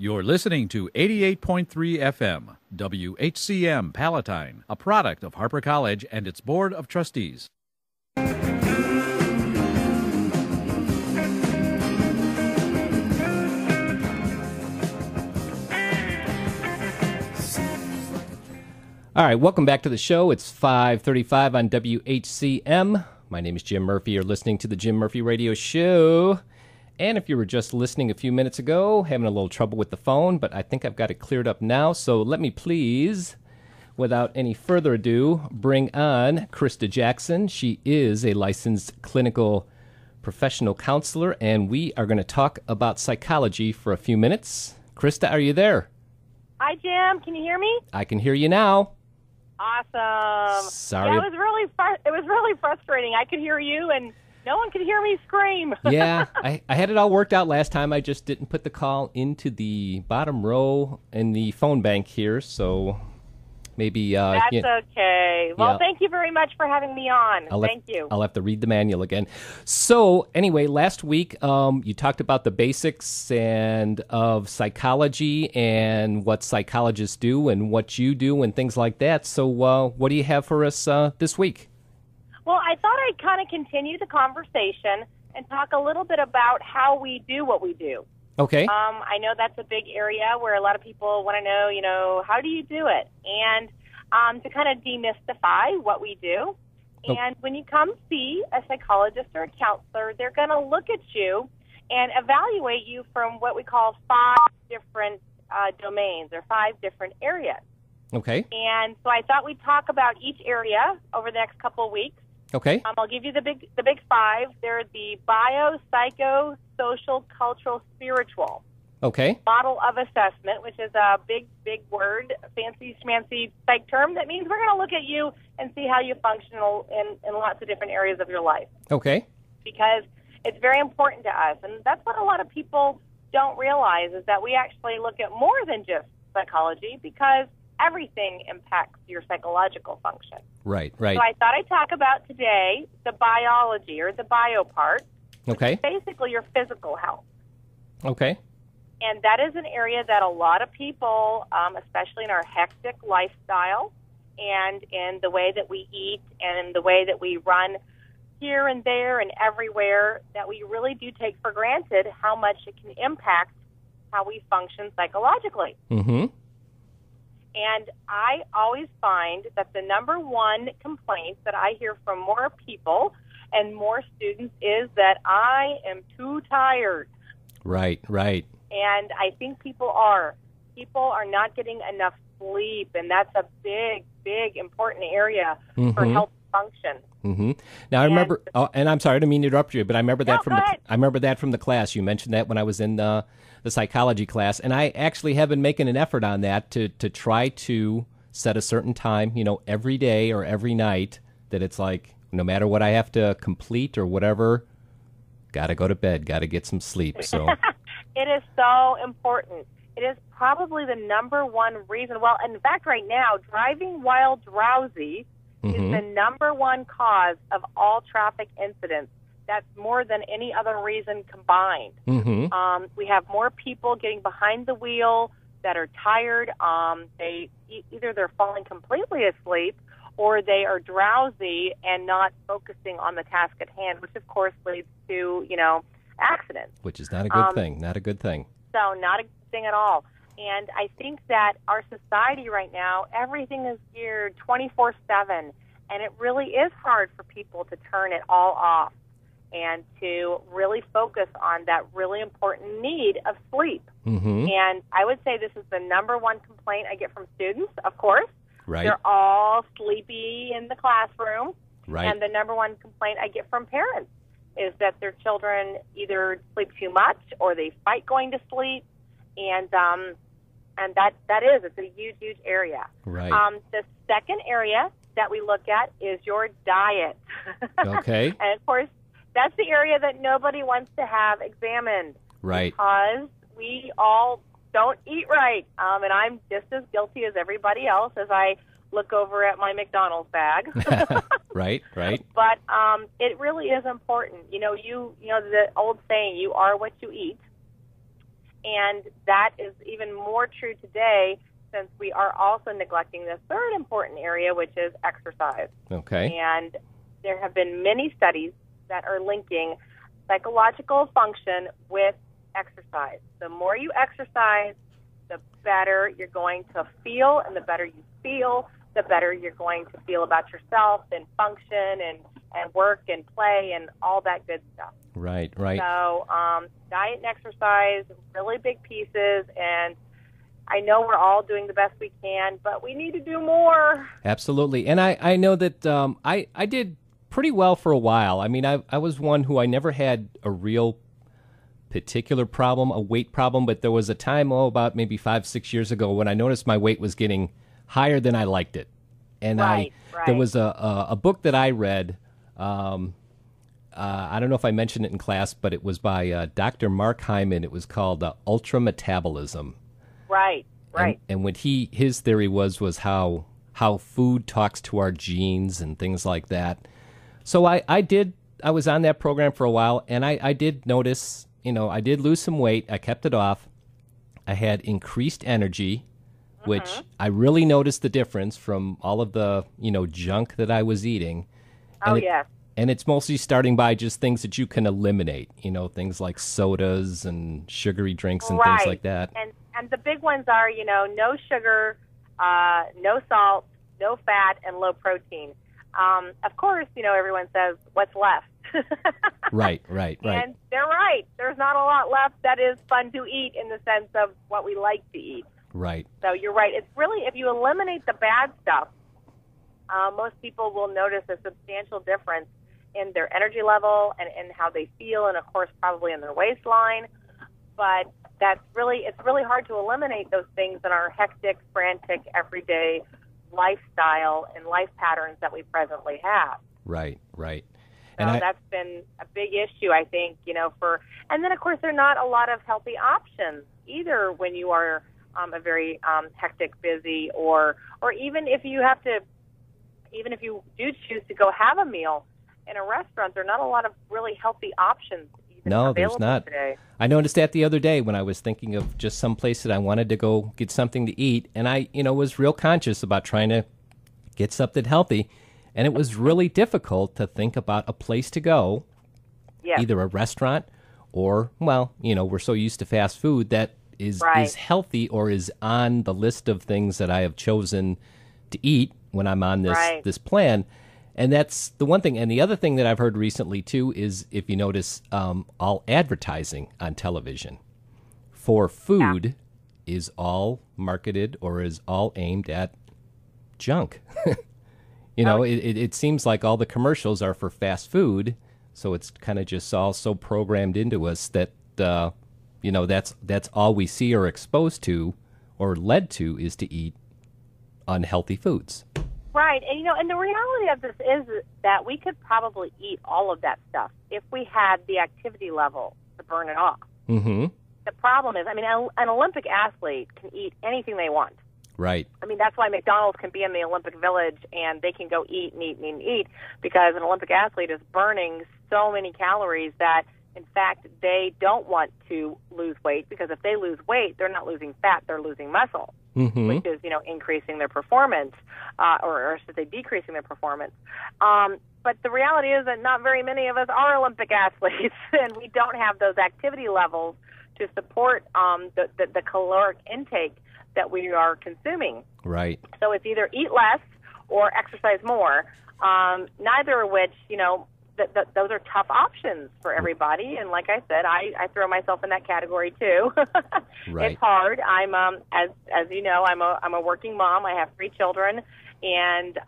You're listening to 88.3 FM, WHCM Palatine, a product of Harper College and its Board of Trustees. All right, welcome back to the show. It's 5:35 on WHCM. My name is Jim Murphy. You're listening to the Jim Murphy Radio Show. And if you were just listening a few minutes ago, having a little trouble with the phone, but I think I've got it cleared up now. So let me please, without any further ado, bring on Krista Jackson. She is a licensed clinical professional counselor, and we are going to talk about psychology for a few minutes. Krista, are you there? Hi, Jim. Can you hear me? I can hear you now. Awesome. Sorry. Yeah, it was really frustrating. I could hear you, and no one could hear me scream. Yeah, I had it all worked out last time. I just didn't put the call into the bottom row in the phone bank here, so maybe... That's okay. Well, Thank you very much for having me on. Thank you. I'll have to read the manual again. So, anyway, last week you talked about the basics of psychology and what psychologists do and what you do and things like that. So, what do you have for us this week? Well, I thought I'd kind of continue the conversation and talk a little bit about how we do what we do. Okay. I know that's a big area where a lot of people want to know, how do you do it? And to kind of demystify what we do. And when you come see a psychologist or a counselor, they're going to look at you and evaluate you from what we call 5 different domains or 5 different areas. Okay. And so I thought we'd talk about each area over the next couple of weeks. Okay. I'll give you the big 5. They're the bio, psycho, social, cultural, spiritual. Okay. Model of assessment, which is a big word, fancy schmancy psych term. That means we're going to look at you and see how you function in lots of different areas of your life. Okay. Because it's very important to us. And that's what a lot of people don't realize, is that we actually look at more than just psychology, because everything impacts your psychological function. Right. So I thought I'd talk about today the biology, or the bio part. Okay. Basically your physical health. Okay. And that is an area that a lot of people, especially in our hectic lifestyle and in the way that we eat and in the way that we run here and there and everywhere, that we really do take for granted how much it can impact how we function psychologically. Mm-hmm. And I always find that the number one complaint that I hear from more people and more students is that I am too tired. Right. And I think people are not getting enough sleep, and that's a big, important area for health function. Mm-hmm. Now I remember, and I'm sorry to mean to interrupt you, but I remember that from the class. You mentioned that when I was in the psychology class, and I actually have been making an effort on that to try to set a certain time, every day or every night, that it's like, no matter what I have to complete or whatever, got to go to bed, got to get some sleep. So it is so important. It is probably the number one reason. Well, in fact, right now, driving while drowsy is the number one cause of all traffic incidents. That's more than any other reason combined. We have more people getting behind the wheel that are tired. Either they're falling completely asleep, or they are drowsy and not focusing on the task at hand, which of course leads to, accidents. Which is not a good thing. Not a good thing. So not a good thing at all. And I think that our society right now, everything is geared 24/7, and it really is hard for people to turn it all off and to really focus on that really important need of sleep. And I would say this is the number one complaint I get from students, of course. Right. They're all sleepy in the classroom. Right. And the number one complaint I get from parents is that their children either sleep too much or they fight going to sleep. And it's a huge area. Right. The second area that we look at is your diet. Okay. And of course, that's the area that nobody wants to have examined. Right. Because we all don't eat right. And I'm just as guilty as everybody else as I look over at my McDonald's bag. Right. But it really is important. The old saying, you are what you eat. And that is even more true today since we are also neglecting the third important area, which is exercise. Okay. And there have been many studies that are linking psychological function with exercise. The more you exercise, the better you're going to feel, and the better you feel, the better you're going to feel about yourself and function and work and play and all that good stuff. Right. So diet and exercise, really big pieces, and I know we're all doing the best we can, but we need to do more. Absolutely. And I know that I did pretty well for a while. I mean, I was one who I never had a real particular problem, a weight problem, but there was a time, about maybe 5-6 years ago when I noticed my weight was getting higher than I liked it. And there was a book that I read, I don't know if I mentioned it in class, but it was by Dr. Mark Hyman. It was called Ultra Metabolism. Right. And what his theory was how food talks to our genes and things like that. So I was on that program for a while, and I did notice, I did lose some weight. I kept it off. I had increased energy, which I really noticed the difference from all of the, junk that I was eating. Yes. And it's mostly starting by just things that you can eliminate, things like sodas and sugary drinks and things like that. And the big ones are, no sugar, no salt, no fat, and low protein. Of course, everyone says, what's left? Right. And they're right. There's not a lot left that is fun to eat in the sense of what we like to eat. Right. So you're right. It's really, if you eliminate the bad stuff, most people will notice a substantial difference in their energy level and in how they feel, and of course probably in their waistline. But it's really hard to eliminate those things in our hectic, frantic, everyday lifestyle and life patterns that we presently have. Right. So that's been a big issue, I think, and then of course there are not a lot of healthy options either when you are a very hectic, busy, or even if you do choose to go have a meal in a restaurant, there are not a lot of really healthy options No, there's not. Today. I noticed that the other day when I was thinking of just some place that I wanted to go get something to eat, and I, was real conscious about trying to get something healthy, and it was really difficult to think about a place to go, either a restaurant or, we're so used to fast food that is healthy or is on the list of things that I have chosen to eat when I'm on this plan. And that's the one thing. And the other thing that I've heard recently, too, is if you notice, all advertising on television for food is all marketed or is all aimed at junk. It seems like all the commercials are for fast food. So it's kind of just all so programmed into us that, that's all we see or exposed to or led to is to eat unhealthy foods. Right, and the reality of this is that we could probably eat all of that stuff if we had the activity level to burn it off. Mm-hmm. The problem is, an Olympic athlete can eat anything they want. Right. That's why McDonald's can be in the Olympic Village and they can go eat and eat and eat and eat, because an Olympic athlete is burning so many calories that, in fact, they don't want to lose weight, because if they lose weight, they're not losing fat, they're losing muscle. Mm-hmm. Which is, increasing their performance, or should say decreasing their performance. But the reality is that not very many of us are Olympic athletes, and we don't have those activity levels to support the caloric intake that we are consuming. Right. So it's either eat less or exercise more, neither of which, those are tough options for everybody, and like I said, I throw myself in that category too. Right. It's hard. I'm as you know, I'm a working mom. I have 3 children, and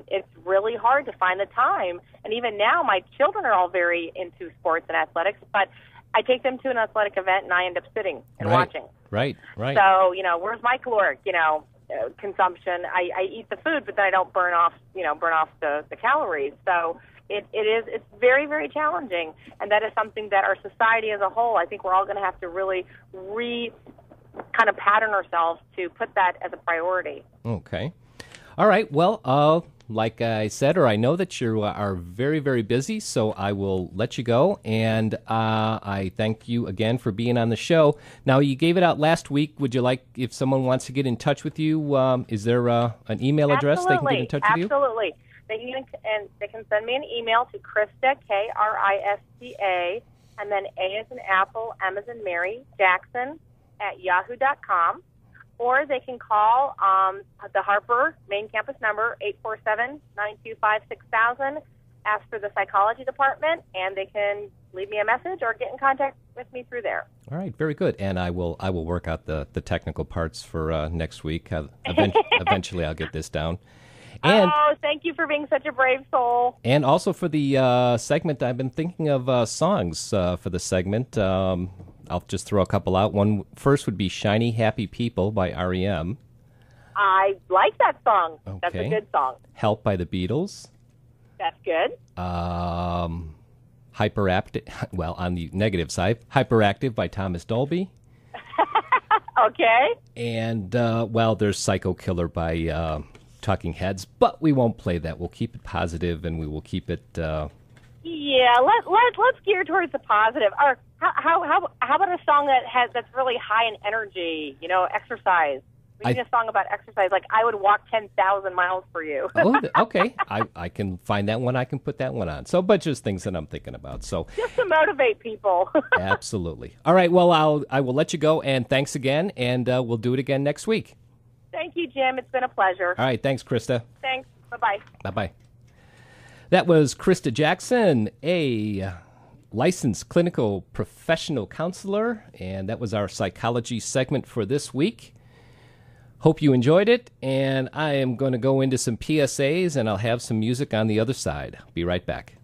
it's really hard to find the time. And even now, my children are all very into sports and athletics, but I take them to an athletic event, and I end up sitting and watching. Right. So where's my caloric consumption? I eat the food, but then I don't burn off the calories. So it's very, very challenging, and that is something that our society as a whole, I think we're all going to have to really kind of pattern ourselves to put that as a priority. Okay. All right. Well, like I said, or I know that you are very, very busy, so I will let you go. And I thank you again for being on the show. Now, you gave it out last week. Would you like, if someone wants to get in touch with you, is there an email address they can get in touch with you? Absolutely. They can send me an email to Krista, Krista, and then A as in Apple, M as in Mary, Jackson at yahoo.com. Or they can call the Harper main campus number, 847-925-6000, ask for the psychology department, and they can leave me a message or get in contact with me through there. All right, very good. And I will work out the technical parts for next week. Eventually I'll get this down. And, thank you for being such a brave soul. And also for the segment, I've been thinking of songs for the segment. I'll just throw a couple out. One first would be Shiny Happy People by R.E.M. I like that song. Okay. That's a good song. Help by the Beatles. That's good. Hyperactive, well, on the negative side, Hyperactive by Thomas Dolby. Okay. And, there's Psycho Killer by Talking Heads, but we won't play that. We'll keep it positive, and we will keep it... Yeah, let's gear towards the positive. Or how about a song that's really high in energy? Exercise. We need a song about exercise. Like I would walk 10,000 miles for you. Okay. I can find that one. I can put that one on. So, but just things that I'm thinking about. So just to motivate people. Absolutely. All right. Well, I will let you go. And thanks again. And we'll do it again next week. Thank you, Jim. It's been a pleasure. All right. Thanks, Krista. Thanks. Bye-bye. Bye-bye. That was Krista Jackson, a licensed clinical professional counselor, and that was our psychology segment for this week. Hope you enjoyed it, and I am going to go into some PSAs, and I'll have some music on the other side. Be right back.